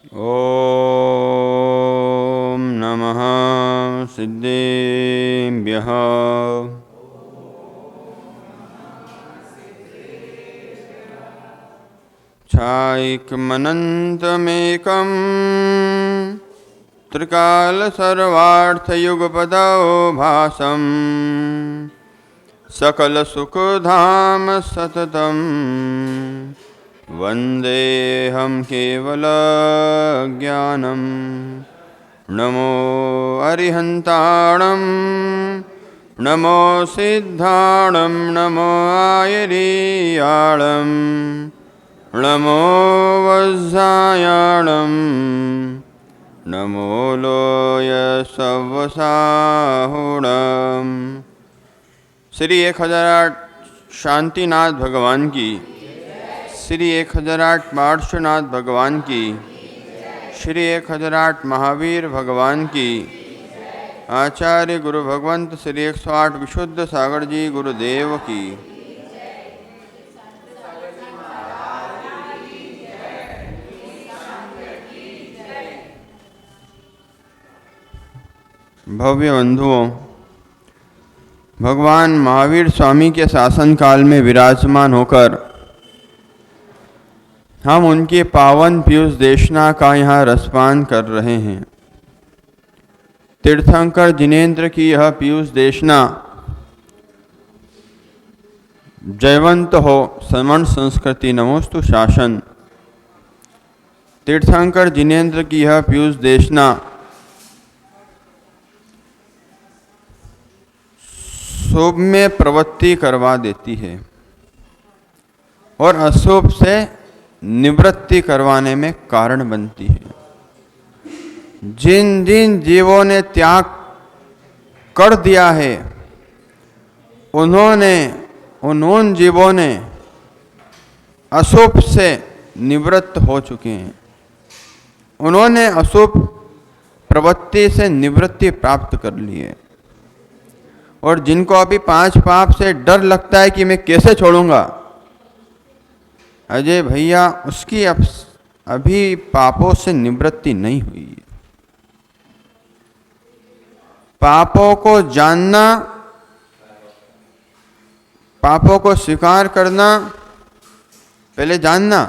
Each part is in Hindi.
ॐ नमः सिद्धेभ्यः। छायिकमनन्तमेकं त्रिकालसर्वार्थयुगपदौ भासं सकलसुखधाम सततं वन्देऽहं केवलज्ञानं। नमो अरिहन्ताणं नमो सिद्धाणं नमो आयरीयाणं नमो वज्रायाणं नमो लोयसवसाहुणम्। श्री 1008 शांतिनाथ भगवान की, श्री 1008 पार्श्वनाथ भगवान की, श्री 1008 महावीर भगवान की, आचार्य गुरु भगवंत श्री 108 विशुद्ध सागर जी गुरुदेव की। भव्य बंधुओं, भगवान महावीर स्वामी के शासन काल में विराजमान होकर हम उनके पावन पीयूष देशना का यहाँ रसपान कर रहे हैं। तीर्थंकर जिनेन्द्र की यह पीयूष देशना जयवंत हो समण संस्कृति नमोस्तु शासन। तीर्थंकर जिनेन्द्र की यह पीयूष देशना शुभ में प्रवृत्ति करवा देती है और अशुभ से निवृत्ति करवाने में कारण बनती है। जिन जिन जीवों ने त्याग कर दिया है उन जीवों ने अशुभ से निवृत्त हो चुके हैं। उन्होंने अशुभ प्रवृत्ति से निवृत्ति प्राप्त कर ली है। और जिनको अभी 5 पाप से डर लगता है कि मैं कैसे छोड़ूंगा, अजय भैया उसकी अभी पापों से निवृत्ति नहीं हुई है। पापों को जानना, पापों को स्वीकार करना, पहले जानना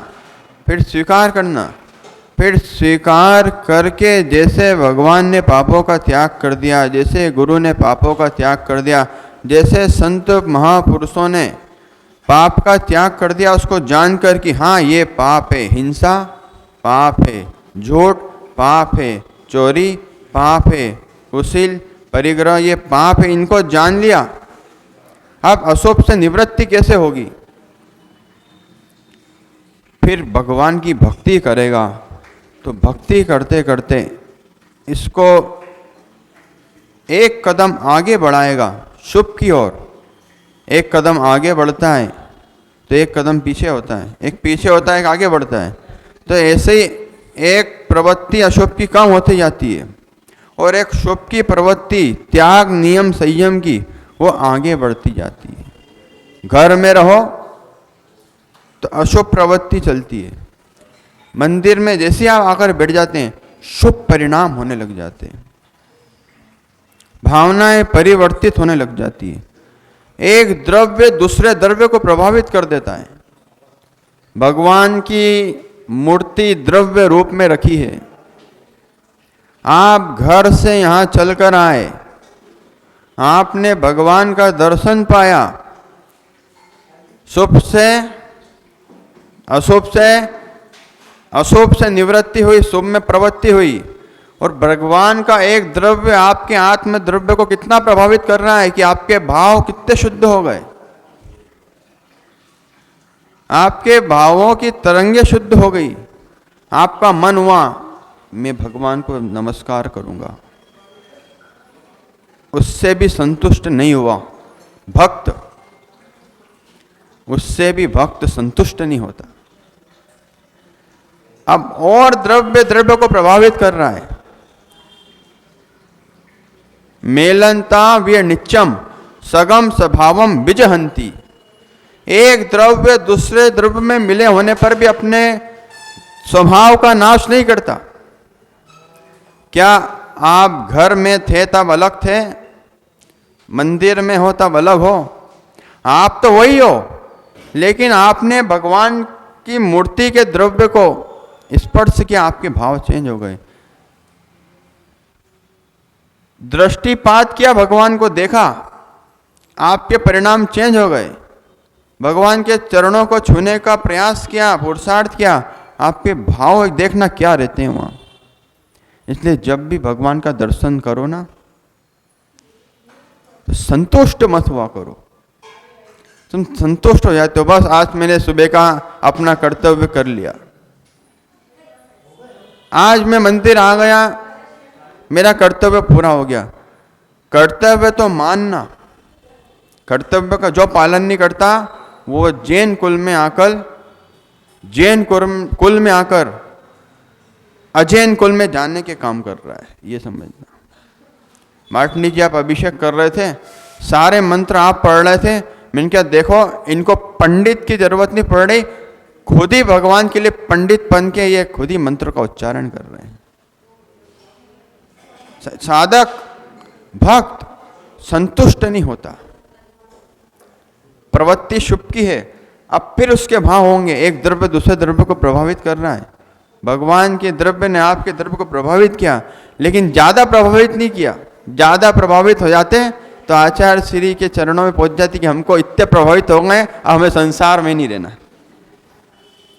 फिर स्वीकार करना, फिर स्वीकार करके जैसे भगवान ने पापों का त्याग कर दिया, जैसे गुरु ने पापों का त्याग कर दिया, जैसे संत महापुरुषों ने पाप का त्याग कर दिया, उसको जानकर कि हाँ ये पाप है, हिंसा पाप है, झूठ पाप है, चोरी पाप है, कुशील परिग्रह ये पाप है, इनको जान लिया। अब अशुभ से निवृत्ति कैसे होगी? फिर भगवान की भक्ति करेगा तो भक्ति करते करते इसको एक कदम आगे बढ़ाएगा शुभ की ओर। एक कदम आगे बढ़ता है तो एक कदम पीछे होता है, एक पीछे होता है एक आगे बढ़ता है। तो ऐसे ही एक प्रवृत्ति अशुभ की कम होती जाती है और एक शुभ की प्रवृत्ति त्याग नियम संयम की वो आगे बढ़ती जाती है। घर में रहो तो अशुभ प्रवृत्ति चलती है, मंदिर में जैसे आप आकर बैठ जाते हैं शुभ परिणाम होने लग जाते हैं, भावनाएं परिवर्तित होने लग जाती है। एक द्रव्य दूसरे द्रव्य को प्रभावित कर देता है। भगवान की मूर्ति द्रव्य रूप में रखी है। आप घर से यहाँ चलकर आए, आपने भगवान का दर्शन पाया, शुभ से अशुभ से निवृत्ति हुई, शुभ में प्रवृत्ति हुई। और भगवान का एक द्रव्य आपके आत्म द्रव्य को कितना प्रभावित कर रहा है कि आपके भाव कितने शुद्ध हो गए, आपके भावों की तरंगे शुद्ध हो गई। आपका मन हुआ मैं भगवान को नमस्कार करूंगा, उससे भी संतुष्ट नहीं हुआ भक्त, उससे भी भक्त संतुष्ट नहीं होता। अब और द्रव्य को प्रभावित कर रहा है। मेलनता व्य नित्यम सगम स्वभावम विजहंती। एक द्रव्य दूसरे द्रव्य में मिले होने पर भी अपने स्वभाव का नाश नहीं करता। क्या आप घर में थे तब अलग थे, मंदिर में हो तब अलग हो? आप तो वही हो, लेकिन आपने भगवान की मूर्ति के द्रव्य को स्पर्श किया, आपके भाव चेंज हो गए। दृष्टिपात किया, भगवान को देखा, आपके परिणाम चेंज हो गए। भगवान के चरणों को छूने का प्रयास किया, पुरुषार्थ किया, आपके भाव देखना क्या रहते हैं वहां। इसलिए जब भी भगवान का दर्शन करो ना, तो संतुष्ट मत हुआ करो। तुम संतुष्ट हो जाते हो, बस आज मैंने सुबह का अपना कर्तव्य कर लिया, आज मैं मंदिर आ गया, मेरा कर्तव्य पूरा हो गया। कर्तव्य तो मानना, कर्तव्य का जो पालन नहीं करता वो जैन कुल में आकर अजैन कुल में जाने के काम कर रहा है, ये समझना। मार्टनी जी, आप अभिषेक कर रहे थे, सारे मंत्र आप पढ़ रहे थे, मैंने क्या देखो इनको पंडित की जरूरत नहीं पड़ रही, खुद ही भगवान के लिए पंडित बन के ये खुद ही मंत्र का उच्चारण कर रहे हैं। साधक भक्त संतुष्ट नहीं होता, प्रवृत्ति शुभ की है, अब फिर उसके भाव होंगे। एक द्रव्य दूसरे द्रव्य को प्रभावित कर रहा है, भगवान के द्रव्य ने आपके द्रव्य को प्रभावित किया, लेकिन ज्यादा प्रभावित नहीं किया। ज्यादा प्रभावित हो जाते तो आचार्य श्री के चरणों में पहुंच जाती कि हमको इतने प्रभावित हो गए, अब हमें संसार में नहीं रहना।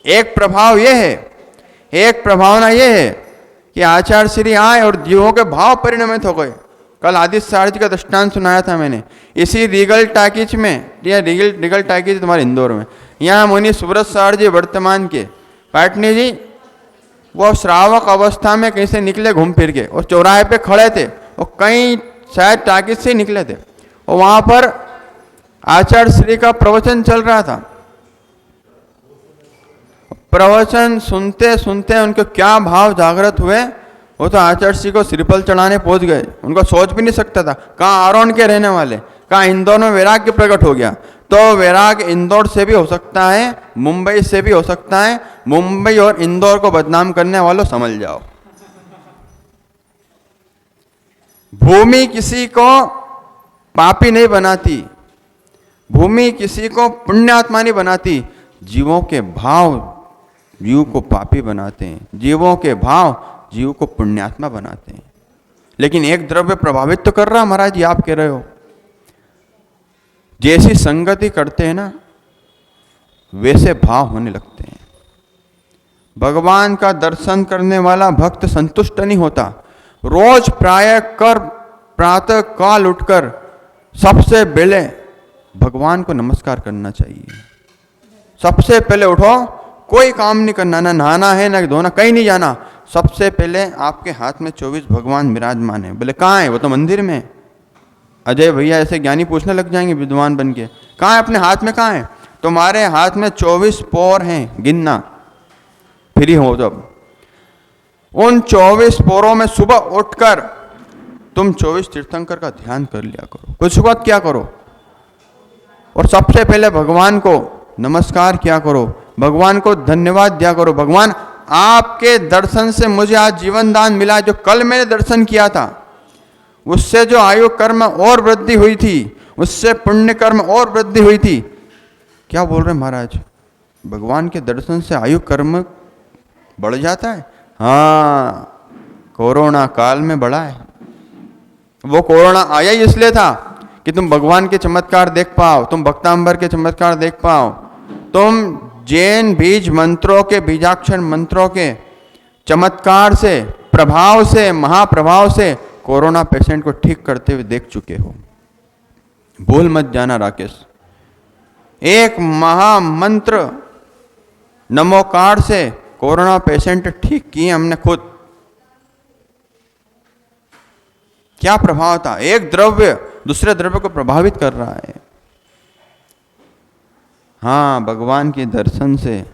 एक प्रभाव यह है, एक प्रभावना यह है कि आचार्य श्री आए और जीवों के भाव परिणमित हो गए। कल आदित्य सार जी का दृष्टांत सुनाया था मैंने, इसी रीगल टाकीज में, या रीगल टाकीज तुम्हारे इंदौर में, यहाँ मुनि सुब्रत सार जी वर्तमान के पाटनी जी, वो श्रावक अवस्था में कहीं से निकले घूम फिर के, और चौराहे पे खड़े थे, और कहीं शायद टाकीज से निकले थे, और वहां पर आचार्य श्री का प्रवचन चल रहा था। प्रवचन सुनते सुनते उनके क्या भाव जागृत हुए, वो तो आचार्य श्री को श्रीफल चढ़ाने पहुंच गए। उनको सोच भी नहीं सकता था, कहाँ आरोन के रहने वाले, कहाँ इंदौर में वैराग्य प्रकट हो गया। तो वैराग्य इंदौर से भी हो सकता है, मुंबई से भी हो सकता है। मुंबई और इंदौर को बदनाम करने वालों समझ जाओ। भूमि किसी को पापी नहीं बनाती, भूमि किसी को पुण्यात्मा नहीं बनाती, जीवों के भाव जीव को पापी बनाते हैं, जीवों के भाव जीव को पुण्यात्मा बनाते हैं। लेकिन एक द्रव्य प्रभावित तो कर रहा, महाराज जी आप कह रहे हो। जैसी संगति करते हैं ना, वैसे भाव होने लगते हैं। भगवान का दर्शन करने वाला भक्त संतुष्ट नहीं होता। रोज प्रातः काल उठकर सबसे पहले भगवान को नमस्कार करना चाहिए। सबसे पहले उठो, कोई काम नहीं करना, ना नहाना है ना धोना, कहीं नहीं जाना। सबसे पहले आपके हाथ में 24 भगवान विराजमान है। बोले कहाँ है? वो तो मंदिर में। अजय भैया ऐसे ज्ञानी पूछने लग जाएंगे विद्वान बन के, कहाँ है अपने हाथ में, कहाँ है? तुम्हारे हाथ में 24 पोर हैं, गिनना फ्री हो जब। उन 24 पोरों में सुबह उठकर तुम 24 तीर्थंकर का ध्यान कर लिया करो, कुछ वक्त क्या करो, और सबसे पहले भगवान को नमस्कार किया करो, भगवान को धन्यवाद दिया करो। भगवान आपके दर्शन से मुझे आज जीवन दान मिला, जो कल मैंने दर्शन किया था उससे जो आयु कर्म और वृद्धि हुई थी, उससे पुण्य कर्म और वृद्धि हुई थी। क्या बोल रहे महाराज? भगवान के दर्शन से आयु कर्म बढ़ जाता है? हाँ, कोरोना काल में बढ़ा है। वो कोरोना आया ही इसलिए था कि तुम भगवान के चमत्कार देख पाओ, तुम भक्तांबर के चमत्कार देख पाओ, तुम जैन बीज मंत्रों के, बीजाक्षर मंत्रों के चमत्कार से, प्रभाव से, महाप्रभाव से कोरोना पेशेंट को ठीक करते हुए देख चुके हो। भूल मत जाना राकेश, एक महामंत्र नमोकार से कोरोना पेशेंट ठीक किए हमने खुद। क्या प्रभाव था? एक द्रव्य दूसरे द्रव्य को प्रभावित कर रहा है। हाँ, भगवान के दर्शन से,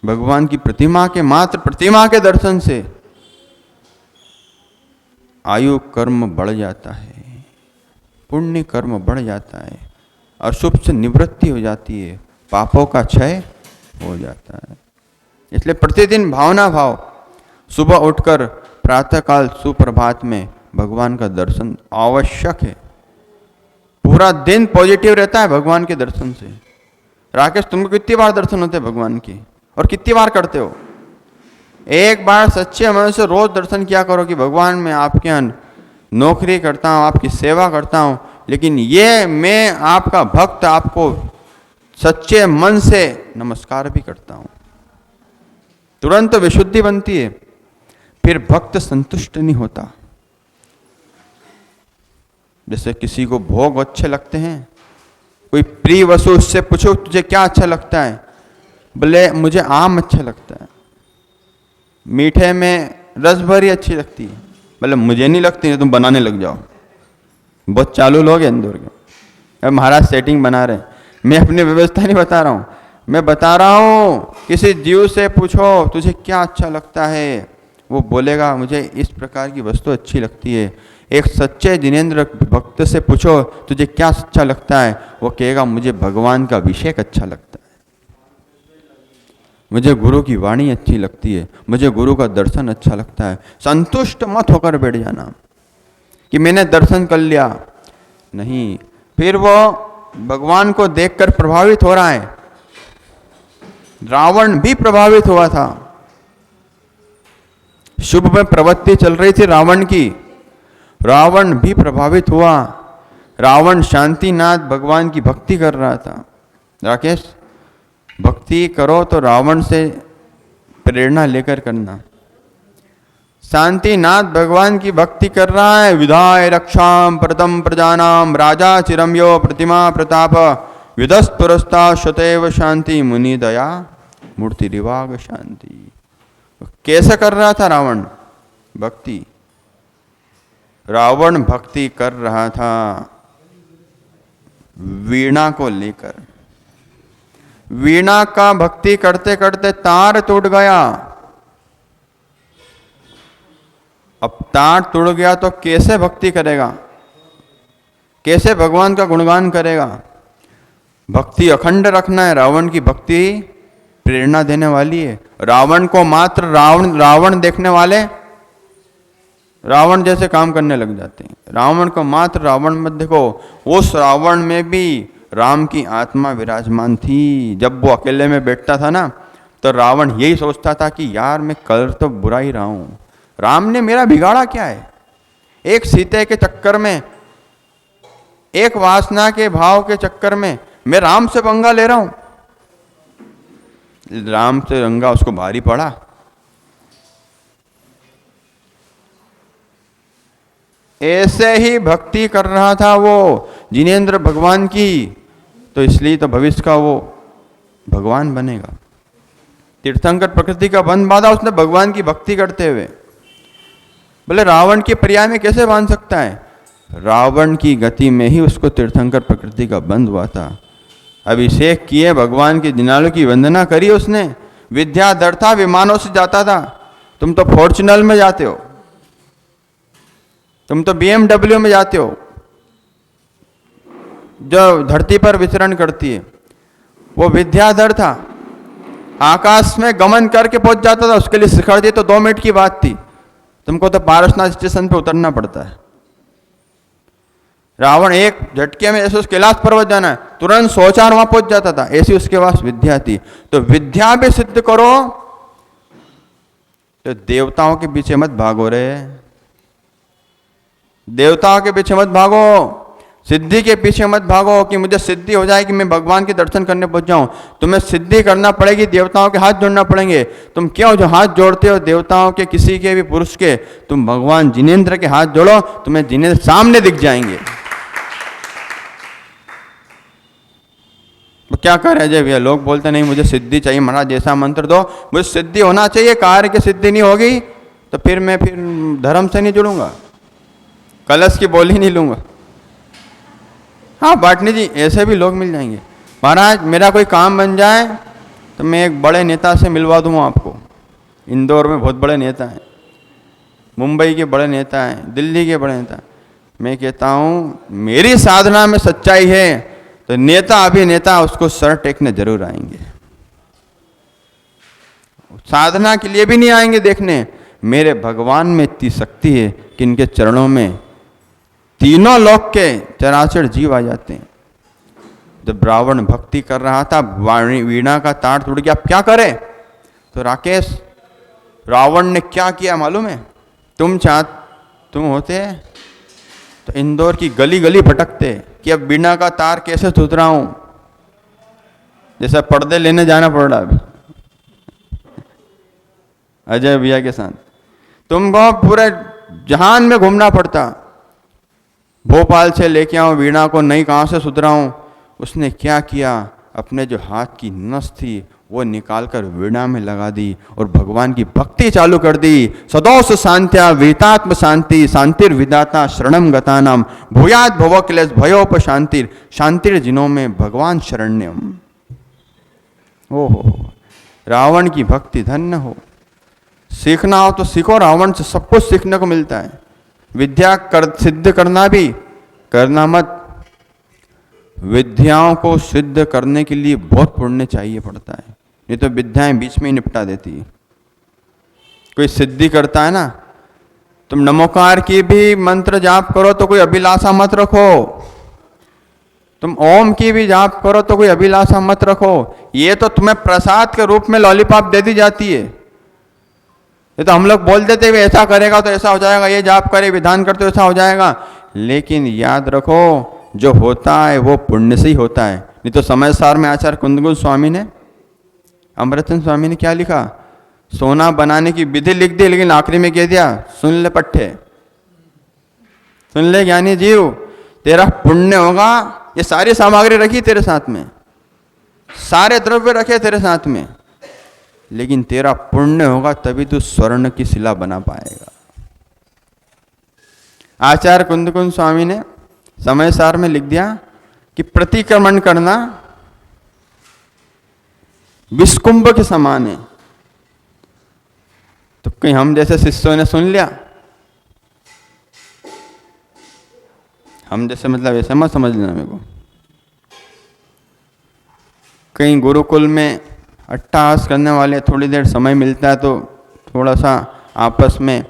भगवान की प्रतिमा के, मात्र प्रतिमा के दर्शन से आयु कर्म बढ़ जाता है, पुण्य कर्म बढ़ जाता है, अशुभ से निवृत्ति हो जाती है, पापों का क्षय हो जाता है। इसलिए प्रतिदिन भावना भाव, सुबह उठकर प्रातःकाल सुप्रभात में भगवान का दर्शन आवश्यक है। पूरा दिन पॉजिटिव रहता है भगवान के दर्शन से। राकेश, तुमको कितनी बार दर्शन होते हैं भगवान के और कितनी बार करते हो? एक बार सच्चे मन से रोज दर्शन किया करो कि भगवान मैं आपके यहाँ नौकरी करता हूँ, आपकी सेवा करता हूँ, लेकिन ये मैं आपका भक्त आपको सच्चे मन से नमस्कार भी करता हूँ। तुरंत विशुद्धि बनती है। फिर भक्त संतुष्ट नहीं होता। जैसे किसी को भोग अच्छे लगते हैं, कोई प्रिय वस्तु, उससे पूछो तुझे क्या अच्छा लगता है, बोले मुझे आम अच्छा लगता है। मीठे में रसभरी अच्छी लगती है, बोले मुझे नहीं लगती, नहीं तुम बनाने लग जाओ। बहुत चालू लोग हैं इंदौर के। अब महाराज सेटिंग बना रहे हैं, मैं अपनी व्यवस्था नहीं बता रहा हूँ, मैं बता रहा हूँ किसी जीव से पूछो तुझे क्या अच्छा लगता है, वो बोलेगा मुझे इस प्रकार की वस्तु अच्छी लगती है। एक सच्चे जिनेंद्र भक्त से पूछो तुझे क्या अच्छा लगता है, वो कहेगा मुझे भगवान का अभिषेक अच्छा लगता है, मुझे गुरु की वाणी अच्छी लगती है, मुझे गुरु का दर्शन अच्छा लगता है। संतुष्ट मत होकर बैठ जाना कि मैंने दर्शन कर लिया, नहीं। फिर वो भगवान को देखकर प्रभावित हो रहा है। रावण भी प्रभावित हुआ था। शुभ में प्रवृत्ति चल रही थी रावण की, रावण भी प्रभावित हुआ। रावण शांतिनाथ भगवान की भक्ति कर रहा था। राकेश, भक्ति करो तो रावण से प्रेरणा लेकर करना। शांतिनाथ भगवान की भक्ति कर रहा है। विधाय रक्षाम प्रथम प्रजानाम राजा चिरम्यो प्रतिमा प्रताप विदस्तुरस्ता शतैव शांति मुनि दया मूर्ति रिवाग शांति। कैसे कर रहा था रावण? भक्ति। रावण भक्ति कर रहा था वीणा को लेकर। वीणा का भक्ति करते करते तार टूट गया। अब तार टूट गया तो कैसे भक्ति करेगा, कैसे भगवान का गुणगान करेगा? भक्ति अखंड रखना है। रावण की भक्ति प्रेरणा देने वाली है। रावण को मात्र रावण देखने वाले रावण जैसे काम करने लग जाते हैं। रावण को मात्र रावण मत देखो। उस रावण में भी राम की आत्मा विराजमान थी। जब वो अकेले में बैठता था ना, तो रावण यही सोचता था कि यार मैं कर तो बुरा ही रहा हूं, राम ने मेरा बिगाड़ा क्या है? एक सीते के चक्कर में, एक वासना के भाव के चक्कर में मैं राम से पंगा ले रहा हूं। राम से रंगा उसको भारी पड़ा। ऐसे ही भक्ति कर रहा था वो जिनेंद्र भगवान की, तो इसलिए तो भविष्य का वो भगवान बनेगा। तीर्थंकर प्रकृति का बंध बांधा उसने भगवान की भक्ति करते हुए। बोले रावण के पर्याय में कैसे बांध सकता है? रावण की गति में ही उसको तीर्थंकर प्रकृति का बंध हुआ था। अभिषेक किए, भगवान के जिनालों की वंदना करी उसने। विद्याधर था, विमानों से जाता था। तुम तो फॉर्च्यूनर में जाते हो, तुम तो BMW में जाते हो जो धरती पर विचरण करती है। वो विद्याधर था, आकाश में गमन करके पहुंच जाता था। उसके लिए शिखर दी तो 2 मिनट की बात थी, तुमको तो पारसनाथ स्टेशन पे उतरना पड़ता है। रावण एक झटके में ऐसे उस कैलाश पर्वत जाना है, तुरंत सोचा और वहां पहुंच जाता था। ऐसी उसके पास विद्या थी। तो विद्या भी सिद्ध करो तो देवताओं के पीछे मत भागो रे, देवताओं के पीछे मत भागो, सिद्धि के पीछे मत भागो कि मुझे सिद्धि हो जाए कि मैं भगवान के दर्शन करने पहुंच जाऊं। तुम्हें सिद्धि करना पड़ेगी, देवताओं के हाथ जोड़ना पड़ेंगे। तुम क्यों जो हाथ जोड़ते हो देवताओं के, किसी के भी पुरुष के, तुम भगवान जिनेंद्र के हाथ जोड़ो, तुम्हें जिनेंद्र सामने दिख जाएंगे। तो क्या कर रहे हैं भैया? लोग बोलते नहीं मुझे सिद्धि चाहिए, महाराज जैसा मंत्र दो, मुझे सिद्धि होना चाहिए। कार्य की सिद्धि नहीं होगी तो फिर मैं धर्म से नहीं जुड़ूंगा, कलश की बोली नहीं लूंगा। हाँ बाटनी जी, ऐसे भी लोग मिल जाएंगे। महाराज मेरा कोई काम बन जाए तो मैं एक बड़े नेता से मिलवा दूंगा आपको। इंदौर में बहुत बड़े नेता हैं, मुंबई के बड़े नेता हैं, दिल्ली के बड़े नेता। मैं कहता हूँ मेरी साधना में सच्चाई है तो नेता अभिनेता उसको सर टेकने जरूर आएंगे। साधना के लिए भी नहीं आएंगे देखने। मेरे भगवान में इतनी शक्ति है कि इनके चरणों में तीनों लोक के चराचर जीव आ जाते हैं। जब रावण भक्ति कर रहा था, वीणा का तार टूट गया, अब क्या करे? तो राकेश, रावण ने क्या किया मालूम है? तुम होते तो इंदौर की गली गली भटकते कि अब वीणा का तार कैसे सुधराऊं, जैसा पर्दे लेने जाना पड़ रहा है अजय भैया के साथ। तुमको पूरे जहान में घूमना पड़ता, भोपाल से लेके आऊं वीणा को, नहीं कहां से सुधराऊं। उसने क्या किया? अपने जो हाथ की नस थी वो निकालकर वीणा में लगा दी और भगवान की भक्ति चालू कर दी। सदोष शांत्या वीतात्म शांति, शांतिर विदाता शरणम गतानाम, भूयात भव क्लेश भयोप शांतिर, शांतिर जिनों में भगवान शरण्यम। ओहो, रावण की भक्ति धन्य हो। सीखना हो तो सीखो, रावण से सब कुछ सीखने को मिलता है। विद्या सिद्ध करना भी करना मत। विद्याओं को सिद्ध करने के लिए बहुत पुण्य चाहिए पड़ता है, नहीं तो विद्याएं बीच में ही निपटा देती है। कोई सिद्धि करता है ना, तुम नमोकार की भी मंत्र जाप करो तो कोई अभिलाषा मत रखो, तुम ओम की भी जाप करो तो कोई अभिलाषा मत रखो। ये तो तुम्हें प्रसाद के रूप में लॉलीपॉप दे दी जाती है। ये तो हम लोग बोल देते हैं ऐसा करेगा तो ऐसा हो जाएगा, ये जाप करे विधान करते ऐसा हो जाएगा। लेकिन याद रखो, जो होता है वो पुण्य से ही होता है। नहीं तो समय सार में आचार्य कुंदकुल स्वामी ने, अमृतचंद स्वामी ने क्या लिखा? सोना बनाने की विधि लिख दी, लेकिन आखिरी में कह दिया सुन ले पट्टे, सुन ले ज्ञानी जीव, तेरा पुण्य होगा। ये सारी सामग्री रखी तेरे साथ में, सारे द्रव्य रखे तेरे साथ में, लेकिन तेरा पुण्य होगा तभी तू स्वर्ण की शिला बना पाएगा। आचार्य कुंदकुल स्वामी ने समय सार में लिख दिया कि प्रतिक्रमण करना विषकुंभ के समान है। तो कहीं हम जैसे शिष्यों ने सुन लिया, हम जैसे मतलब ऐसा मत समझ लेना मेरे को। कहीं गुरुकुल में अट्टहास करने वाले, थोड़ी देर समय मिलता है तो थोड़ा सा आपस में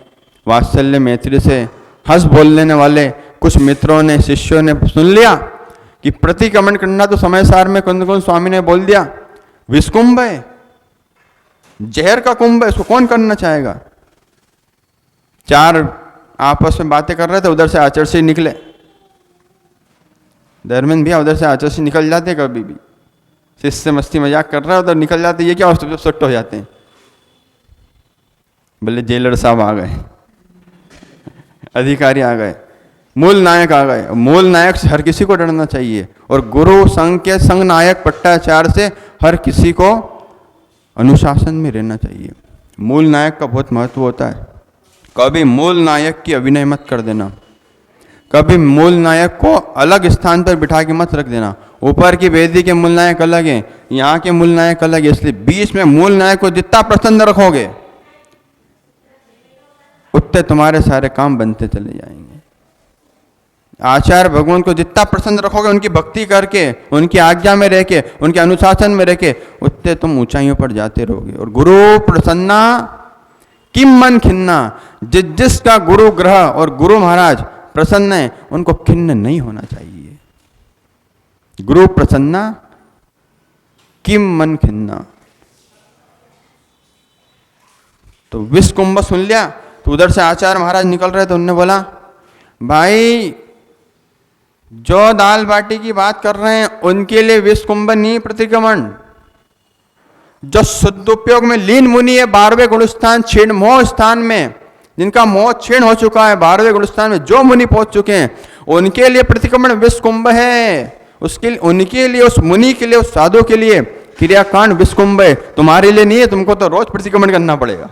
वात्सल्य मैत्री से हंस बोल लेने वाले कुछ मित्रों ने, शिष्यों ने सुन लिया कि प्रतिक्रमण करना, तो समय सार में कुंदकुल स्वामी ने बोल दिया विषकुंभ है, जहर का कुंभ है, इसको कौन करना चाहेगा। चार आपस में बातें कर रहे थे, उधर से आचर्षी निकले, धर्मेंद्र भैया उधर से आचर्षी निकल जाते, कभी भी शिष्य मस्ती मजाक कर रहा है उधर निकल जाते, ये क्या हो सट हो जाते हैं। बोले जेलर साहब आ गए, अधिकारी आ गए, मूल नायक आ गए। मूल नायक से हर किसी को डरना चाहिए, और गुरु संघ के संघ नायक पट्टाचार्य से हर किसी को अनुशासन में रहना चाहिए। मूल नायक का बहुत महत्व होता है। कभी मूल नायक की अभिनय मत कर देना, कभी मूल नायक को अलग स्थान पर बिठा के मत रख देना। ऊपर की वेदी के मूल नायक अलग है, यहाँ के मूल नायक अलग है, इसलिए बीच में मूल नायक को जितना प्रसन्न रखोगे उतने तुम्हारे सारे काम बनते चले जाएंगे। आचार्य भगवान को जितना प्रसन्न रखोगे, उनकी भक्ति करके, उनकी आज्ञा में रह के, उनके अनुशासन में रह के, उतने तुम ऊंचाइयों पर जाते रहोगे। और गुरु प्रसन्ना किम मन खिन्ना, जिसका गुरु ग्रह और गुरु महाराज प्रसन्न है उनको खिन्न नहीं होना चाहिए। गुरु प्रसन्ना किम मन खिन्ना। तो विषकुंभ सुन लिया, तो उधर से आचार्य महाराज निकल रहे तो उन्होंने बोला भाई जो दाल बाटी की बात कर रहे हैं उनके लिए विषकुंभ नहीं प्रतिक्रमण। जो सदुपयोग में लीन मुनि है 12वें गुणस्थान क्षीण मोह स्थान में, जिनका मोह क्षीण हो चुका है, 12वें गुणस्थान में जो मुनि पहुंच चुके हैं उनके लिए प्रतिक्रमण विषकुंभ है। उसके उनके लिए, उस मुनि के लिए, उस साधु के लिए क्रियाकांड विषकुंभ है, तुम्हारे लिए नहीं है। तुमको तो रोज प्रतिक्रमण करना पड़ेगा।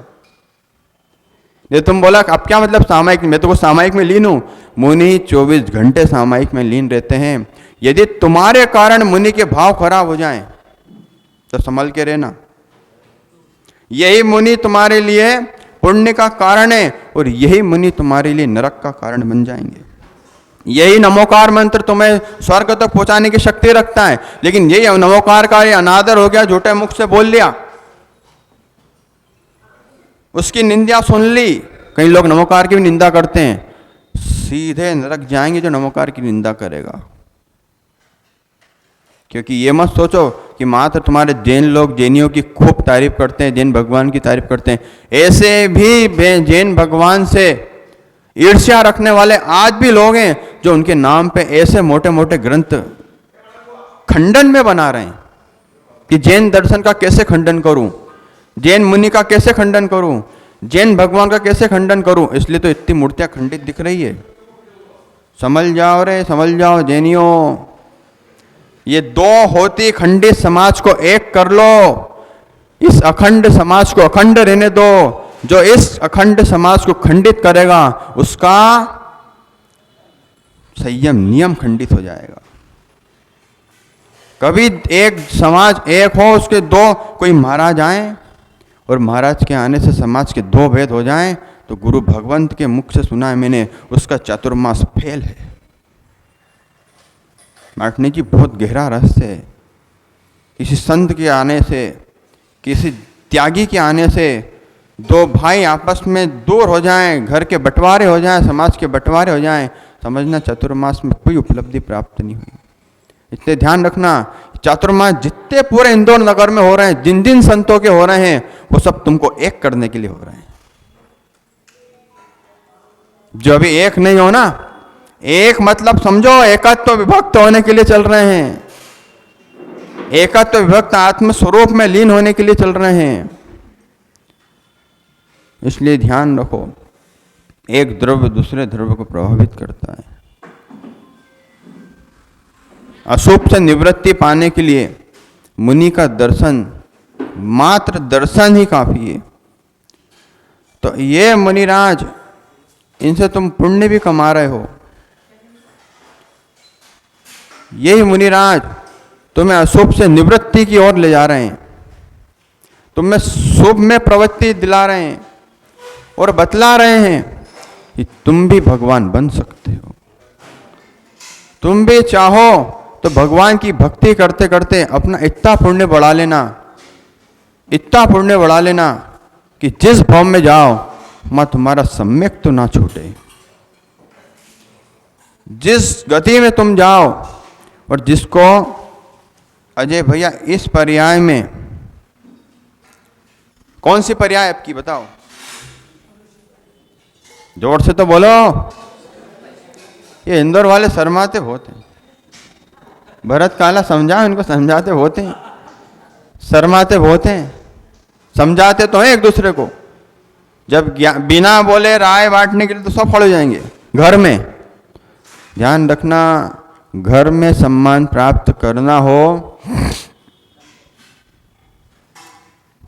ये तुम बोला अब क्या मतलब सामायिक, मैं तो सामायिक में लीन हूं। मुनि 24 घंटे सामायिक में लीन रहते हैं। यदि तुम्हारे कारण मुनि के भाव खराब हो जाएं तो संभल के रहना। यही मुनि तुम्हारे लिए पुण्य का कारण है और यही मुनि तुम्हारे लिए नरक का कारण बन जाएंगे। यही नमोकार मंत्र तुम्हें स्वर्ग तक पहुंचाने की शक्ति रखता है, लेकिन यही नमोकार का ये अनादर हो गया, झूठे मुख से बोल लिया उसकी निंदा सुन ली। कई लोग नमोकार की भी निंदा करते हैं, सीधे नरक जाएंगे जो नमोकार की निंदा करेगा। क्योंकि ये मत सोचो कि मात्र तुम्हारे जैन लोग जैनियों की खूब तारीफ करते हैं, जैन भगवान की तारीफ करते हैं। ऐसे भी जैन भगवान से ईर्ष्या रखने वाले आज भी लोग हैं जो उनके नाम पे ऐसे मोटे मोटे ग्रंथ खंडन में बना रहे हैं कि जैन दर्शन का कैसे खंडन करूं, जैन मुनि का कैसे खंडन करूं, जैन भगवान का कैसे खंडन करूं। इसलिए तो इतनी मूर्तियां खंडित दिख रही है। समझ जाओ रे, समझ जाओ जैनियों, ये दो होती खंडित समाज को एक कर लो। इस अखंड समाज को अखंड रहने दो। जो इस अखंड समाज को खंडित करेगा उसका संयम नियम खंडित हो जाएगा। कभी एक समाज एक हो, उसके दो कोई महाराज आए और महाराज के आने से समाज के दो भेद हो जाएं, तो गुरु भगवंत के मुख से सुना है मैंने, उसका चातुर्मास फेल है। बांटने की बहुत गहरा रहस्य है। किसी संत के आने से, किसी त्यागी के आने से दो भाई आपस में दूर हो जाएं, घर के बंटवारे हो जाएं, समाज के बंटवारे हो जाएं, समझना चातुर्मास में कोई उपलब्धि प्राप्त नहीं हुई। इसलिए ध्यान रखना, चातुर्मास जितने पूरे इंदौर नगर में हो रहे हैं, जिन जिन संतों के हो रहे हैं, वो सब तुमको एक करने के लिए हो रहे हैं। जो अभी एक नहीं हो ना, एक मतलब समझो एकत्व विभक्त होने के लिए चल रहे हैं, एकत्व विभक्त आत्म स्वरूप में लीन होने के लिए चल रहे हैं। इसलिए ध्यान रखो, एक द्रव्य दूसरे द्रव्य को प्रभावित करता है। अशुभ से निवृत्ति पाने के लिए मुनि का दर्शन, मात्र दर्शन ही काफी है। तो ये मुनिराज, इनसे तुम पुण्य भी कमा रहे हो। यही मुनिराज तुम्हें अशुभ से निवृत्ति की ओर ले जा रहे हैं, तुम्हें शुभ में प्रवृत्ति दिला रहे हैं और बतला रहे हैं कि तुम भी भगवान बन सकते हो। तुम भी चाहो तो भगवान की भक्ति करते करते अपना इतना पुण्य बढ़ा लेना, इतना पुण्य बढ़ा लेना कि जिस भाव में जाओ वहां तुम्हारा सम्यक तो ना छूटे। जिस गति में तुम जाओ, और जिसको अजय भैया इस पर्याय में, कौन सी पर्याय आपकी बताओ, जोर से तो बोलो। ये इंदौर वाले शर्माते बहुत हैं। भरत काला समझाओ इनको, समझाते बहुत हैं, शर्माते बहुत हैं। समझाते तो हैं एक दूसरे को, जब बिना बोले राय बांटने के लिए तो सब खड़े हो जाएंगे। घर में ध्यान रखना, घर में सम्मान प्राप्त करना हो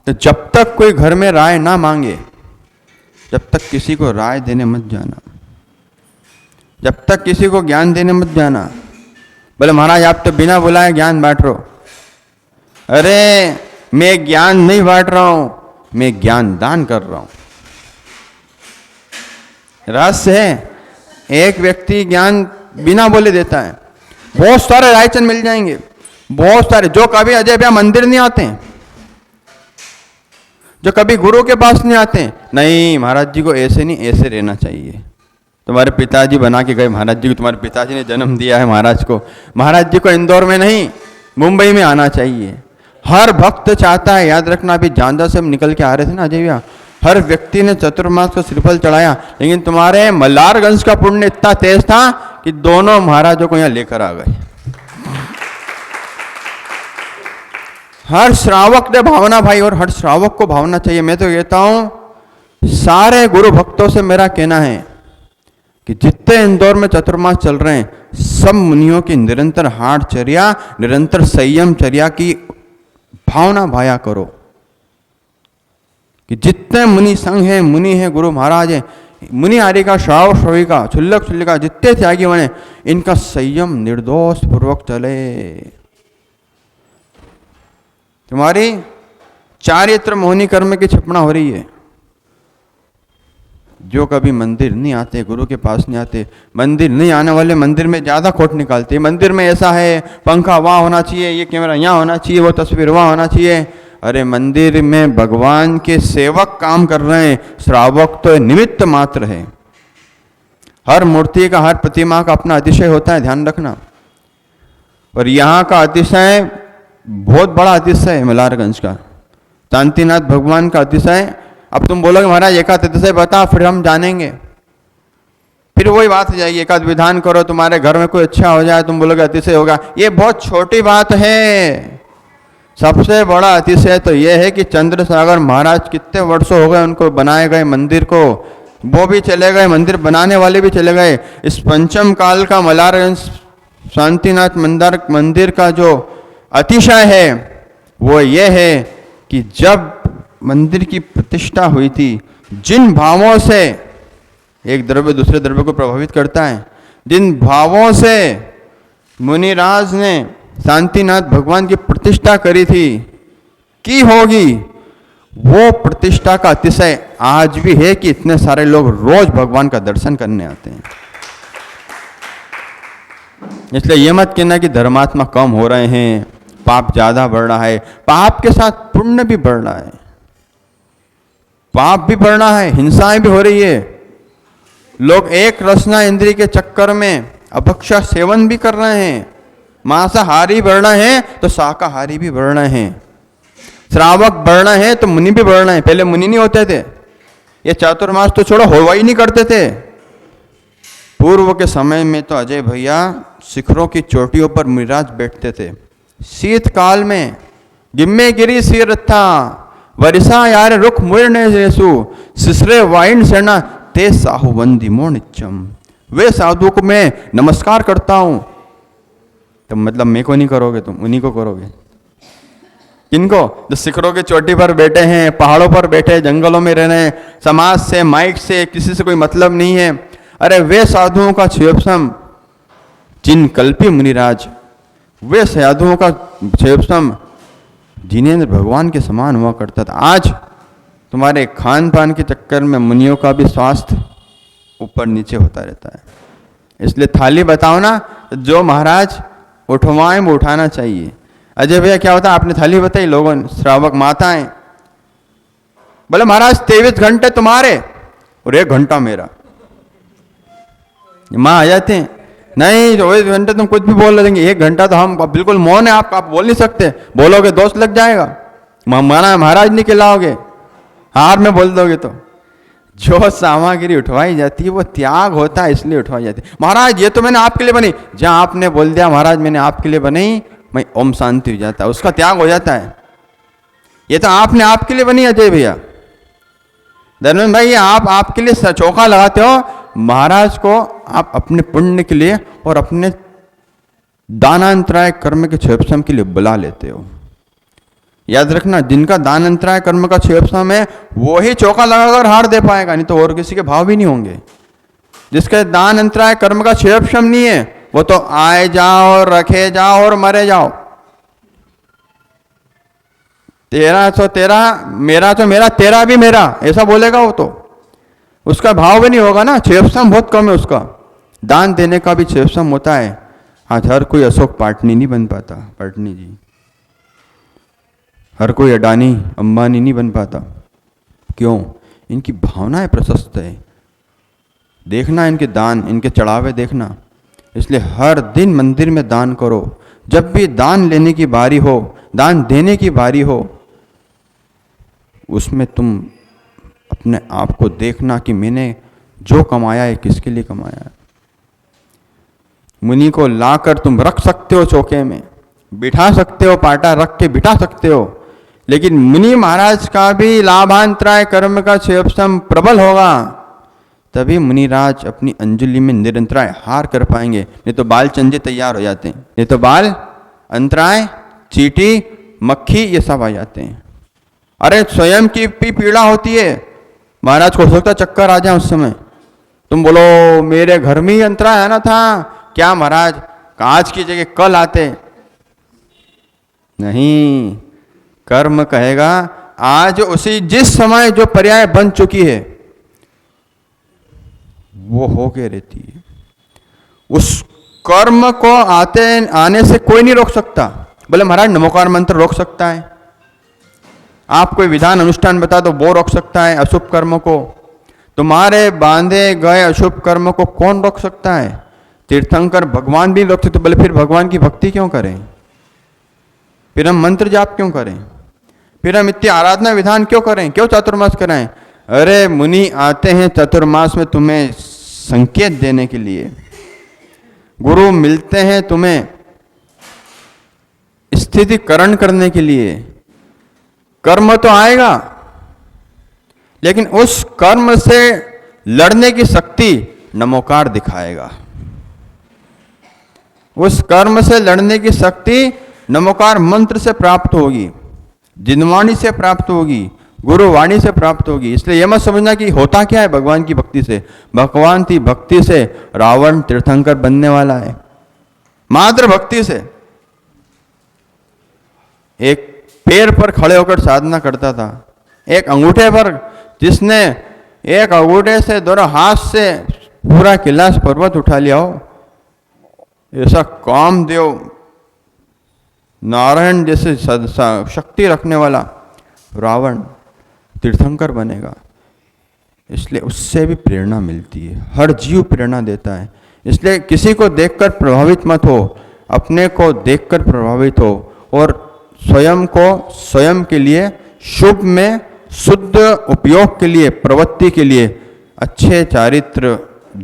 तो जब तक कोई घर में राय ना मांगे, जब तक किसी को राय देने मत जाना, जब तक किसी को ज्ञान देने मत जाना। बोले महाराज आप तो बिना बुलाए ज्ञान बांट रहे हो। अरे मैं ज्ञान नहीं बांट रहा हूं, मैं ज्ञान दान कर रहा हूं। रहस्य है, एक व्यक्ति ज्ञान बिना बोले देता है, बहुत सारे रायचंद मिल जाएंगे, बहुत सारे, जो कभी अजय भैया मंदिर नहीं आते हैं, जो कभी गुरु के पास नहीं आते हैं। नहीं महाराज जी को ऐसे नहीं, ऐसे रहना चाहिए। तुम्हारे पिताजी बना के गए महाराज जी को, तुम्हारे पिताजी ने जन्म दिया है महाराज को। महाराज जी को इंदौर में नहीं, मुंबई में आना चाहिए। हर भक्त चाहता है, याद रखना, अभी जांदा से हम निकल के आ रहे थे ना अजय भैया, हर व्यक्ति ने चतुर्मास को श्रीफल चढ़ाया, लेकिन तुम्हारे मल्हारगंज का पुण्य इतना तेज था कि दोनों महाराजों को यहां लेकर आ गए। हर श्रावक ने भावना भाई, और हर श्रावक को भावना चाहिए। मैं तो कहता हूं सारे गुरु भक्तों से मेरा कहना है कि जितने इंदौर में चतुर्मास चल रहे हैं, सब मुनियों की निरंतर हाटचर्या, निरंतर संयम चर्या की भावना भाया करो। कि जितने मुनि संघ हैं, मुनि हैं, गुरु महाराज हैं, मुनि आदि का, श्राव श्रविका, छुल्लक छुल्लिका, जितने त्यागी बने, इनका संयम निर्दोष पूर्वक चले। तुम्हारी चारित्र मोहिनी कर्म की क्षिपणा हो रही है। जो कभी मंदिर नहीं आते, गुरु के पास नहीं आते, मंदिर नहीं आने वाले मंदिर में ज़्यादा खोट निकालते। मंदिर में ऐसा है, पंखा वहाँ होना चाहिए, ये कैमरा यहाँ होना चाहिए, वो तस्वीर वहाँ होना चाहिए। अरे मंदिर में भगवान के सेवक काम कर रहे हैं, श्रावक तो निमित्त मात्र है। हर मूर्ति का, हर प्रतिमा का अपना अतिशय होता है, ध्यान रखना। और यहाँ का अतिशय बहुत बड़ा अतिशय है मल्हारगंज का, शांतिनाथ भगवान का अतिशय। अब तुम बोलोगे महाराज एक आध अतिशय बता, फिर हम जानेंगे। फिर वही बात हो जाएगी, एक आध विधान करो, तुम्हारे घर में कोई अच्छा हो जाए, तुम बोलोगे अतिशय होगा। ये बहुत छोटी बात है। सबसे बड़ा अतिशय तो यह है कि चंद्रसागर महाराज कितने वर्षों हो गए उनको बनाए गए मंदिर को, वो भी चले गए, मंदिर बनाने वाले भी चले गए। इस पंचम काल का मल्हारगंज शांतिनाथ मंदिर का जो अतिशय है वो ये है कि जब मंदिर की प्रतिष्ठा हुई थी, जिन भावों से एक द्रव्य दूसरे द्रव्य को प्रभावित करता है, जिन भावों से मुनिराज ने शांतिनाथ भगवान की प्रतिष्ठा करी थी, की होगी, वो प्रतिष्ठा का अतिशय आज भी है कि इतने सारे लोग रोज भगवान का दर्शन करने आते हैं। इसलिए ये मत कहना कि धर्मात्मा कम हो रहे हैं, पाप ज्यादा बढ़ रहा है। पाप के साथ पुण्य भी बढ़ रहा है, पाप भी बढ़ रहा है, हिंसाएं भी हो रही है। लोग एक रसना इंद्रिय के चक्कर में अभक्षा सेवन भी कर रहे हैं। मांसाहारी बढ़ रहे हैं तो शाकाहारी भी बढ़ रहे हैं, श्रावक बढ़ रहे हैं तो मुनि भी बढ़ रहे हैं। पहले मुनि नहीं होते थे, ये चातुर्मास तो छोड़ो होवा ही नहीं करते थे। पूर्व के समय में तो अजय भैया शिखरों की चोटियों पर मुनिराज बैठते थे। शीतकाल में गिम्मे गिरी सिर था वरिसा यार रुख मुरने जैसु सिसरे वाइन सेना ते साहु वंदी मोनिचम। वे साधु को मैं नमस्कार करता हूं। तो मतलब मैं को नहीं करोगे, तुम उन्हीं को करोगे। किनको? जो शिखरों की चोटी पर बैठे हैं, पहाड़ों पर बैठे, जंगलों में रह रहे हैं, समाज से, माइक से, किसी से कोई मतलब नहीं है। अरे वे साधुओं का क्षेपसम जिन कल्पी मुनिराज, वे साधुओं का क्षेपसम जिनेंद्र भगवान के समान हुआ करता था। आज तुम्हारे खान पान के चक्कर में मुनियों का भी स्वास्थ्य ऊपर नीचे होता रहता है। इसलिए थाली बताओ ना, जो महाराज उठवाएं वो उठाना चाहिए। अजय भैया क्या होता है, आपने थाली बताई, लोगों श्रावक माताएं बोले महाराज 23 घंटे तुम्हारे और 1 घंटा मेरा। माँ आ जाते हैं, नहीं 24 घंटे तुम कुछ भी बोल देंगे, 1 घंटा तो हम बिल्कुल मौन है, आप बोल नहीं सकते, बोलोगे दोस्त लग जाएगा, माना महाराज नहीं खिलाओगे, हार में बोल दोगे। तो जो सामग्री उठवाई जाती है वो त्याग होता है, इसलिए उठवाई जाती है। महाराज ये तो मैंने आपके लिए बनी, जहां आपने बोल दिया महाराज मैंने आपके लिए बनाई, मैं ओम शांति हो जाता है, उसका त्याग हो जाता है। ये तो आपने आपके लिए बनी अजय भैया। धर्मेंद्र भाई आप आपके लिए चौका लगाते हो, महाराज को आप अपने पुण्य के लिए और अपने दानांतराय कर्म के क्षेपसम के लिए बुला लेते हो। याद रखना, जिनका दान अंतराय कर्म का क्षेपसम है वो ही चौका लगाकर हार दे पाएगा, नहीं तो और किसी के भाव भी नहीं होंगे। जिसके दान अंतराय कर्म का क्षेपसम नहीं है वो तो आए जाओ, रखे जाओ और मरे जाओ। तेरा तो तेरा, मेरा तो मेरा, तेरा भी मेरा, ऐसा बोलेगा वो तो उसका भाव भी नहीं होगा ना। क्षेपसम बहुत कम है उसका। दान देने का भी क्षेपसम होता है। आज हर कोई अशोक पाटनी नहीं बन पाता, पाटनी जी, हर कोई अडानी अंबानी नहीं बन पाता। क्यों? इनकी भावनाएं प्रशस्त है। देखना इनके दान, इनके चढ़ावे देखना। इसलिए हर दिन मंदिर में दान करो। जब भी दान लेने की बारी हो, दान देने की बारी हो, उसमें तुम अपने आप को देखना कि मैंने जो कमाया है किसके लिए कमाया है। मुनि को लाकर तुम रख सकते हो चौके में, बिठा सकते हो, पाटा रख के बिठा सकते हो, लेकिन मुनि महाराज का भी लाभांतराय कर्म का क्षेपसम प्रबल होगा, तभी मुनिराज अपनी अंजलि में निरंतराय हार कर पाएंगे। नहीं तो बाल चंजे तैयार हो जाते हैं, नहीं तो बाल अंतराय, चीटी, मक्खी ये सब आ जाते हैं। अरे स्वयं की भी पीड़ा होती है, महाराज को हो सकता चक्कर आ जाए उस समय। तुम बोलो मेरे घर में ही अंतराय आना था, क्या महाराज आज की जगह कल आते? नहीं, कर्म कहेगा आज उसी जिस समय जो पर्याय बन चुकी है वो होके रहती है। उस कर्म को आने से कोई नहीं रोक सकता। बोले महाराज नमोकार मंत्र रोक सकता है? आप कोई विधान अनुष्ठान बता दो, वो रोक सकता है अशुभ कर्म को। तुम्हारे बांधे गए अशुभ कर्म को कौन रोक सकता है? तीर्थंकर भगवान भी रोक सकते, बोले फिर भगवान की भक्ति क्यों करें? फिर हम मंत्र जाप क्यों करें? फिर हम इतनी आराधना विधान क्यों करें? क्यों चातुर्मास कराएं? अरे मुनि आते हैं चातुर्मास में तुम्हें संकेत देने के लिए, गुरु मिलते हैं तुम्हें स्थितिकरण करने के लिए। कर्म तो आएगा, लेकिन उस कर्म से लड़ने की शक्ति नमोकार दिखाएगा। उस कर्म से लड़ने की शक्ति नमोकार मंत्र से प्राप्त होगी, जिनवाणी से प्राप्त होगी, गुरुवाणी से प्राप्त होगी। इसलिए यह मत समझना कि होता क्या है भगवान की भक्ति से। भगवान की भक्ति से रावण तीर्थंकर बनने वाला है, मात्र भक्ति से। एक पैर पर खड़े होकर साधना करता था, एक अंगूठे पर, जिसने एक अंगूठे से दोनों हाथ से पूरा कैलाश पर्वत उठा लिया हो, ऐसा कामदेव नारायण जैसे शक्ति रखने वाला रावण तीर्थंकर बनेगा। इसलिए उससे भी प्रेरणा मिलती है, हर जीव प्रेरणा देता है। इसलिए किसी को देखकर प्रभावित मत हो, अपने को देखकर प्रभावित हो और स्वयं को स्वयं के लिए शुभ में शुद्ध उपयोग के लिए, प्रवृत्ति के लिए अच्छे चारित्र,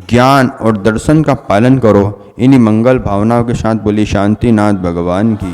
ज्ञान और दर्शन का पालन करो। इन्हीं मंगल भावनाओं के साथ बोली शांतिनाथ भगवान की।